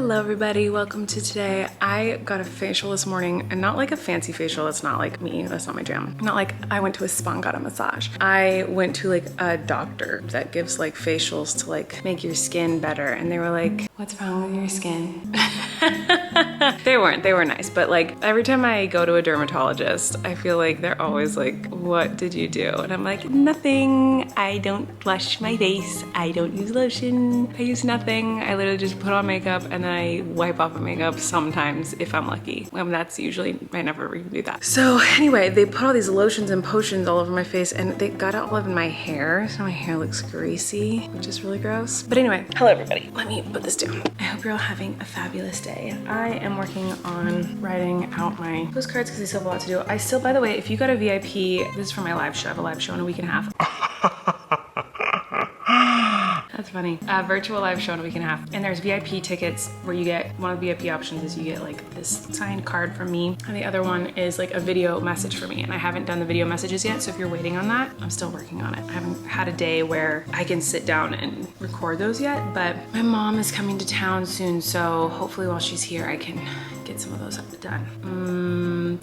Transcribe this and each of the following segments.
Hello everybody, welcome to today. I got a facial this morning, and not like a fancy facial. That's not like me, that's not my jam. Not like I went to a spa and got a massage. I went to like a doctor that gives like facials to like make your skin better, and they were like, what's wrong with your skin? They were nice, but like every time I go to a dermatologist, I feel like they're always like, what did you do? And I'm like, nothing. I don't blush my face. I don't use lotion. I use nothing. I literally just put on makeup and then I wipe off my makeup sometimes if I'm lucky. That's usually, I never even do that. So anyway, they put all these lotions and potions all over my face and they got it all over my hair. So my hair looks greasy, which is really gross. But anyway, hello everybody. Let me put this down. I hope you're all having a fabulous day. I am working on writing out my postcards because I still have a lot to do. I still, by the way, if you got a VIP, this is for my live show. I have a live show in a week and a half. That's funny. A virtual live show in a week and a half. And there's VIP tickets where you get, one of the VIP options is you get like this signed card from me. And the other one is like a video message for me. And I haven't done the video messages yet. So if you're waiting on that, I'm still working on it. I haven't had a day where I can sit down and record those yet. But my mom is coming to town soon. So hopefully while she's here, I can get some of those done.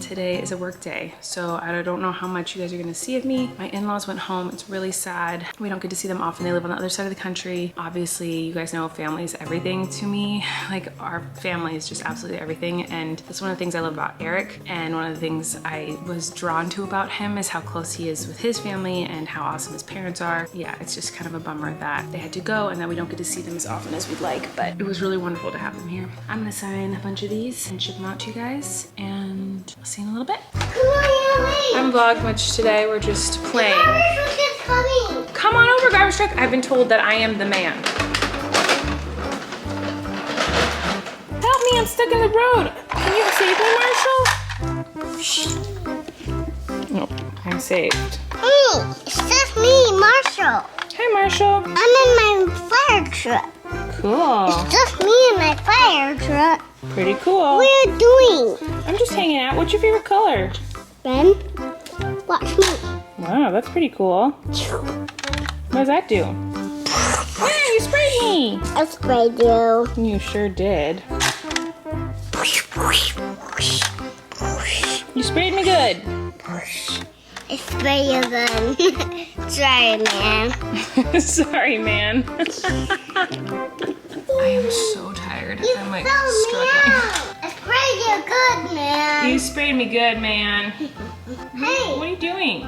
Today is a work day. So I don't know how much you guys are gonna see of me. My in-laws went home. It's really sad. We don't get to see them often. They live on the other side of the country. Obviously, you guys know family is everything to me. Like our family is just absolutely everything. And that's one of the things I love about Eric. And one of the things I was drawn to about him is how close he is with his family and how awesome his parents are. Yeah, it's just kind of a bummer that they had to go and that we don't get to see them as often as we'd like, but it was really wonderful to have them here. I'm gonna sign a bunch of these and ship them out to you guys, and I'll see you in a little bit. I haven't vlogged much today. We're just playing. The garbage truck is coming. Come on over, garbage truck. I've been told that I am the man. Help me, I'm stuck in the road. Can you save me, Marshall? No, I'm saved. Hey, it's just me, Marshall. Hey, Marshall. I'm in my fire truck. Cool. It's just me in my fire truck. Pretty cool. What are you doing? I'm just hanging out. What's your favorite color? Ben, watch me. Wow, that's pretty cool. What does that do? Hey, you sprayed me. I sprayed you. You sure did. You sprayed me good. I sprayed you then. Sorry, man. Sorry, man. I am so tired. I'm like struggling. I sprayed you good, man. You sprayed me good, man. Hey. What are you doing?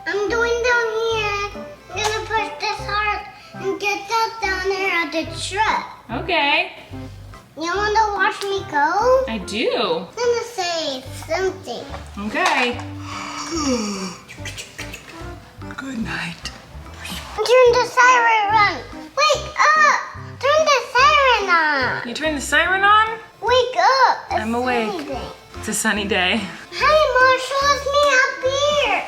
I'm doing down here. I'm gonna push this hard and get that down there at the truck. Okay. You wanna watch me go? I do. I'm gonna say something. Okay. Good night. Turn the siren on. Wake up! Turn the siren on. You turned the siren on? Wake up! It's I'm awake. sunny day. It's a sunny day. Hey, Marshall, it's me up here.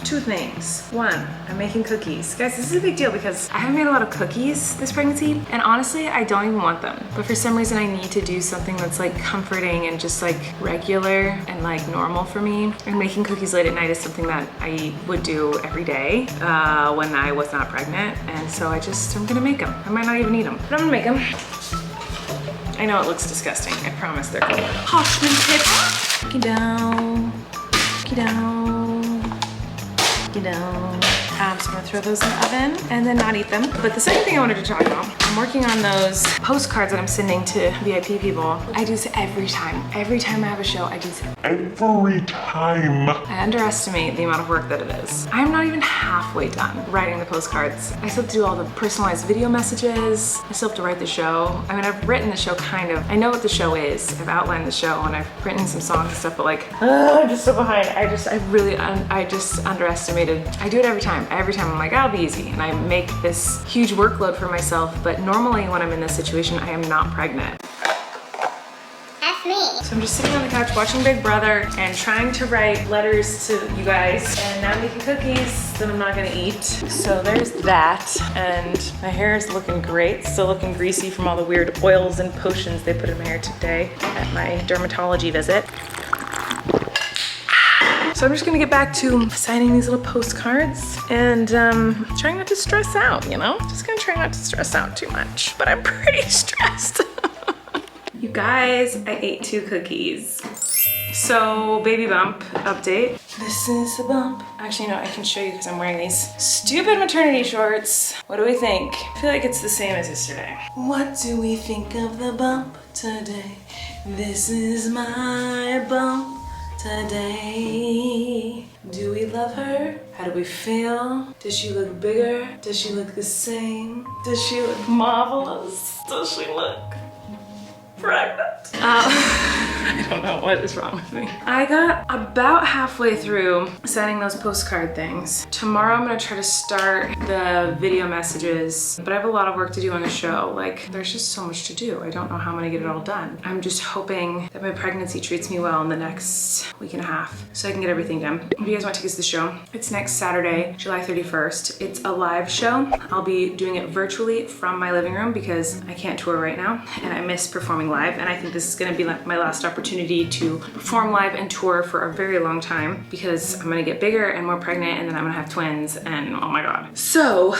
Two things. One, I'm making cookies. Guys, this is a big deal because I haven't made a lot of cookies this pregnancy, and honestly, I don't even want them. But for some reason, I need to do something that's like comforting and just like regular and like normal for me. And making cookies late at night is something that I would do every day when I was not pregnant. And so I'm gonna make them. I might not even eat them, but I'm gonna make them. I know it looks disgusting. I promise they're good. Hoffman tips. Cookie dough. Cookie dough. So I'm gonna throw those in the oven and then not eat them. But the second thing I wanted to talk about, I'm working on those postcards that I'm sending to VIP people. I do this every time. Every time I have a show, I do this. Every time. I underestimate the amount of work that it is. I'm not even halfway done writing the postcards. I still have to do all the personalized video messages. I still have to write the show. I mean, I've written the show kind of. I know what the show is. I've outlined the show and I've written some songs and stuff, but like, I'm just so behind. I just underestimated. I do it every time. Every time I'm like, I'll be easy. And I make this huge workload for myself. But normally when I'm in this situation, I am not pregnant. That's me. So I'm just sitting on the couch watching Big Brother and trying to write letters to you guys. And now I'm making cookies that I'm not gonna eat. So there's that. And my hair is looking great. Still looking greasy from all the weird oils and potions they put in my hair today at my dermatology visit. So I'm just gonna get back to signing these little postcards and trying not to stress out, you know? Just gonna try not to stress out too much, but I'm pretty stressed. You guys, I ate 2 cookies. So, baby bump update. This is the bump. Actually, no, I can show you because I'm wearing these stupid maternity shorts. What do we think? I feel like it's the same as yesterday. What do we think of the bump today? This is my bump today. Do we love her? How do we feel? Does she look bigger? Does she look the same? Does she look marvelous? Does she look pregnant? I don't know what is wrong with me. I got about halfway through sending those postcard things. Tomorrow I'm gonna try to start the video messages, but I have a lot of work to do on the show. Like, there's just so much to do. I don't know how I'm gonna get it all done. I'm just hoping that my pregnancy treats me well in the next week and a half so I can get everything done. If you guys want tickets to the show, it's next Saturday, July 31st. It's a live show. I'll be doing it virtually from my living room because I can't tour right now and I miss performing live, and I think this is gonna be like my last opportunity to perform live and tour for a very long time because I'm gonna get bigger and more pregnant, and then I'm gonna have twins, and oh my god. So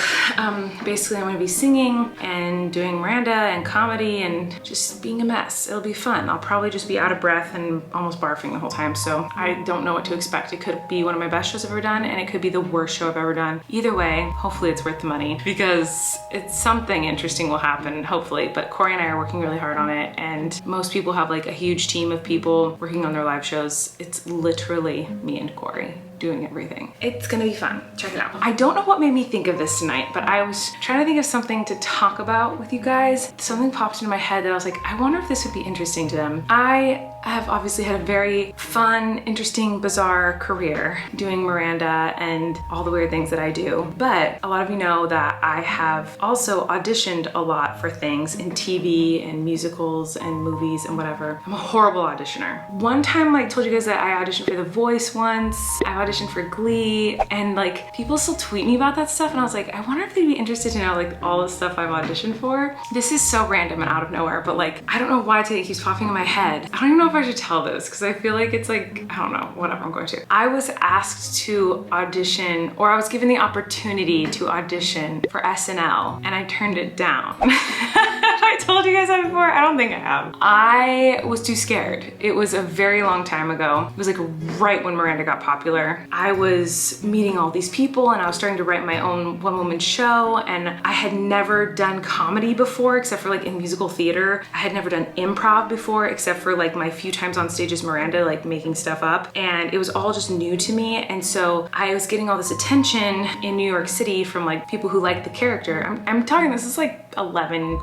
basically I'm gonna be singing and doing Miranda and comedy and just being a mess. It'll be fun. I'll probably just be out of breath and almost barfing the whole time, so I don't know what to expect. It could be one of my best shows I've ever done, and it could be the worst show I've ever done. Either way, hopefully it's worth the money because it's something interesting will happen, hopefully, but Kory and I are working really hard on it, and most people have like a huge team of people working on their live shows. It's literally me and Kory doing everything. It's gonna be fun. Check it out. I don't know what made me think of this tonight, but I was trying to think of something to talk about with you guys. Something popped into my head that I was like, I wonder if this would be interesting to them. I have obviously had a very fun, interesting, bizarre career doing Miranda and all the weird things that I do. But a lot of you know that I have also auditioned a lot for things in TV and musicals and movies and whatever. I'm a horrible auditioner. One time, like, told you guys that I auditioned for The Voice once. I auditioned for Glee, and like people still tweet me about that stuff, and I was like, I wonder if they'd be interested to know like all the stuff I've auditioned for. This is so random and out of nowhere, but like I don't know why today it keeps popping in my head. I don't even know if I should tell this because I feel like it's like, I don't know, whatever, I'm going to. I was asked to audition, or I was given the opportunity to audition for SNL, and I turned it down. I told you guys that before? I don't think I have. I was too scared. It was a very long time ago. It was like right when Miranda got popular. I was meeting all these people and I was starting to write my own one-woman show, and I had never done comedy before except for like in musical theater. I had never done improv before except for like my few times on stage as Miranda, like making stuff up, and it was all just new to me. And so I was getting all this attention in New York City from like people who liked the character. I'm talking, this is like 11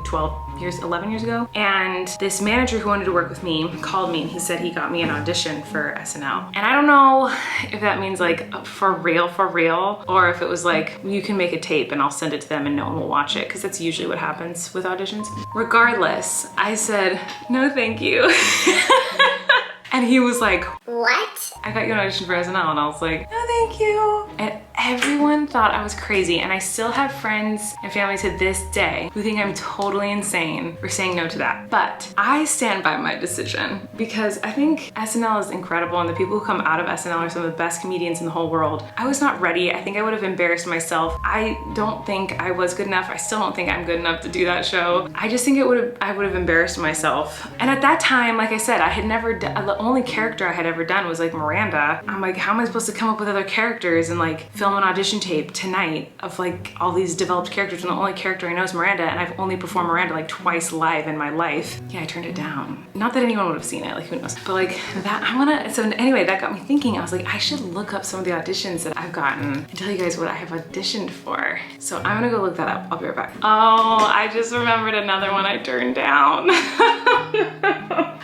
years ago, and this manager who wanted to work with me called me and he said he got me an audition for SNL. And I don't know if that means like for real, or if it was like, you can make a tape and I'll send it to them and no one will watch it, because that's usually what happens with auditions. Regardless, I said, no thank you. And he was like, what? I got you an audition for SNL, and I was like, no thank you. And everyone thought I was crazy, and I still have friends and family to this day who think I'm totally insane for saying no to that. But I stand by my decision because I think SNL is incredible, and the people who come out of SNL are some of the best comedians in the whole world. I was not ready. I think I would have embarrassed myself. I don't think I was good enough. I still don't think I'm good enough to do that show. I just think I would have embarrassed myself. And at that time, like I said, I had never done, the only character I had ever done was like Miranda. I'm like, how am I supposed to come up with other characters and like film an audition tape tonight of like all these developed characters, and the only character I know is Miranda, and I've only performed Miranda like twice live in my life. Yeah, I turned it down. Not that anyone would have seen it, like who knows, but like that, so anyway, that got me thinking. I was like, I should look up some of the auditions that I've gotten and tell you guys what I have auditioned for. So I'm gonna go look that up. I'll be right back. Oh, I just remembered another one I turned down.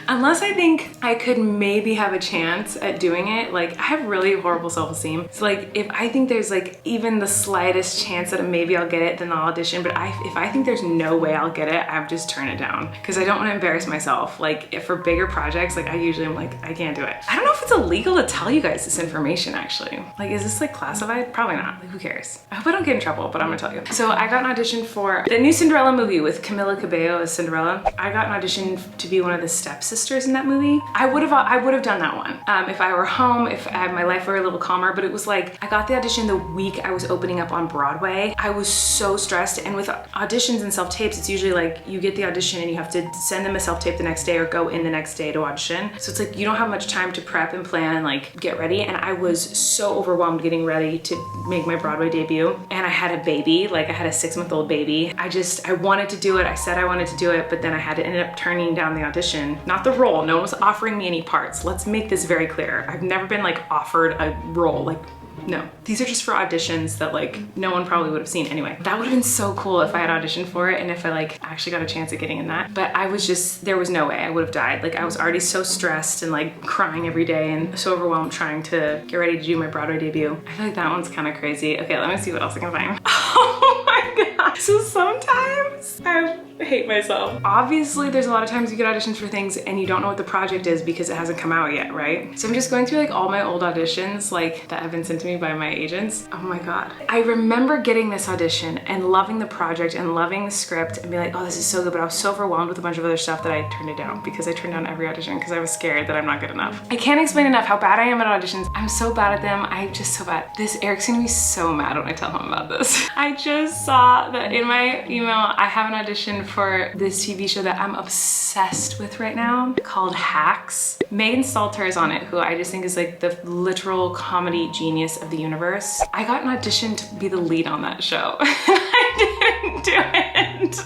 Unless I think I could maybe have a chance at doing it, like I have really horrible self-esteem. So like if I think there's like even the slightest chance that maybe I'll get it, then I'll audition. But if I think there's no way I'll get it, I've just turned it down because I don't want to embarrass myself. Like if for bigger projects, like I usually am like, I can't do it. I don't know if it's illegal to tell you guys this information actually. Like, is this like classified? Probably not. Like, who cares? I hope I don't get in trouble, but I'm gonna tell you. So I got an audition for the new Cinderella movie with Camila Cabello as Cinderella. I got an audition to be one of the stepsisters in that movie. I would have done that one if I were home, if my life were a little calmer. But it was like I got the audition the week I was opening up on Broadway. I was so stressed, and with auditions and self-tapes, it's usually like you get the audition and you have to send them a self-tape the next day or go in the next day to audition. So it's like you don't have much time to prep and plan and like get ready. And I was so overwhelmed getting ready to make my Broadway debut, and I had a baby. Like I had a 6-month-old baby. I wanted to do it. I said I wanted to do it, but then I had to end up turning down the audition. Not the role. No one was offering me any parts. Let's make this very clear. I've never been like offered a role. Like, no, these are just for auditions that like no one probably would have seen anyway. That would have been so cool if I had auditioned for it and if I like actually got a chance at getting in that. But I was just, there was no way. I would have died. Like I was already so stressed and like crying every day and so overwhelmed trying to get ready to do my Broadway debut. I feel like that one's kind of crazy. Okay, let me see what else I can find. Oh my God. So sometimes I hate myself. Obviously, there's a lot of times you get auditions for things and you don't know what the project is because it hasn't come out yet, right? So I'm just going through like all my old auditions like that have been sent to me by my agents. Oh my God. I remember getting this audition and loving the project and loving the script and be like, oh, this is so good, but I was so overwhelmed with a bunch of other stuff that I turned it down because I turned down every audition because I was scared that I'm not good enough. I can't explain enough how bad I am at auditions. I'm so bad at them. I'm just so bad. Eric's gonna be so mad when I tell him about this. I just saw that in my email, I have an audition for this TV show that I'm obsessed with right now called Hacks. Megan Stalter is on it, who I just think is like the literal comedy genius of the universe. I got an audition to be the lead on that show. I didn't do it.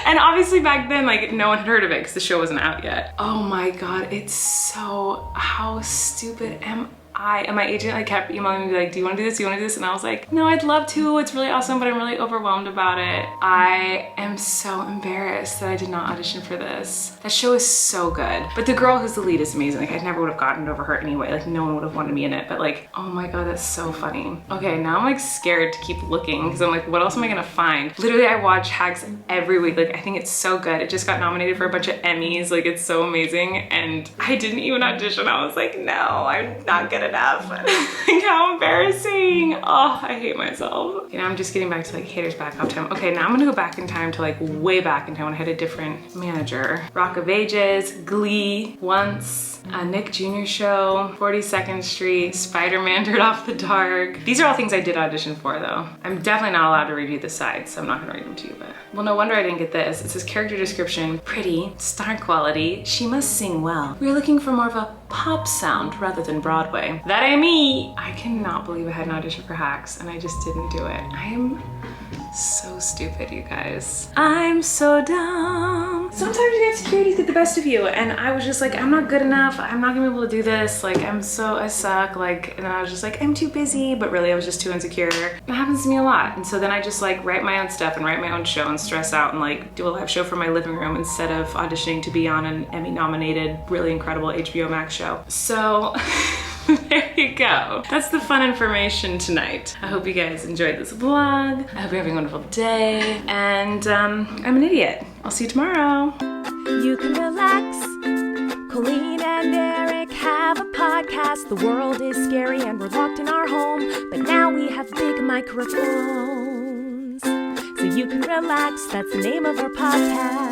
And obviously back then, like no one had heard of it because the show wasn't out yet. Oh my God, it's so, how stupid am I? And my agent like kept emailing me like, do you want to do this? Do you want to do this? And I was like, no, I'd love to. It's really awesome, but I'm really overwhelmed about it. I am so embarrassed that I did not audition for this. That show is so good. But the girl who's the lead is amazing. Like I never would have gotten over her anyway. Like no one would have wanted me in it, but like, oh my God, that's so funny. Okay, now I'm like scared to keep looking because I'm like, what else am I gonna find? Literally, I watch Hacks every week. Like I think it's so good. It just got nominated for a bunch of Emmys. Like it's so amazing. And I didn't even audition. I was like, no, I'm not good enough. Like how embarrassing. Oh, I hate myself. Okay, now I'm just getting back to like haters back up time. Okay, now I'm gonna go back in time to like way back in time when I had a different manager. Rock of Ages, Glee, Once, a Nick Jr. show, 42nd Street, Spider-Man Dirt Off the Dark. These are all things I did audition for though. I'm definitely not allowed to review the sides, so I'm not gonna read them to you, but. Well, no wonder I didn't get this. It says character description, pretty, star quality, she must sing well. We're looking for more of a pop sound rather than Broadway. That ain't me. I cannot believe I had an audition for Hacks and I just didn't do it. I am so stupid, you guys. I'm so dumb. Sometimes your insecurities get the best of you, and I was just like, I'm not good enough. I'm not gonna be able to do this. Like, I suck. Like, and then I was just like, I'm too busy, but really I was just too insecure. It happens to me a lot. And so then I just like write my own stuff and write my own show and stress out and like do a live show from my living room instead of auditioning to be on an Emmy-nominated, really incredible HBO Max show. So there you go. That's the fun information tonight. I hope you guys enjoyed this vlog. I hope you're having a wonderful day. And I'm an idiot. I'll see you tomorrow. You can relax. Colleen and Eric have a podcast. The world is scary and we're locked in our home, but now we have big microphones. So you can relax. That's the name of our podcast.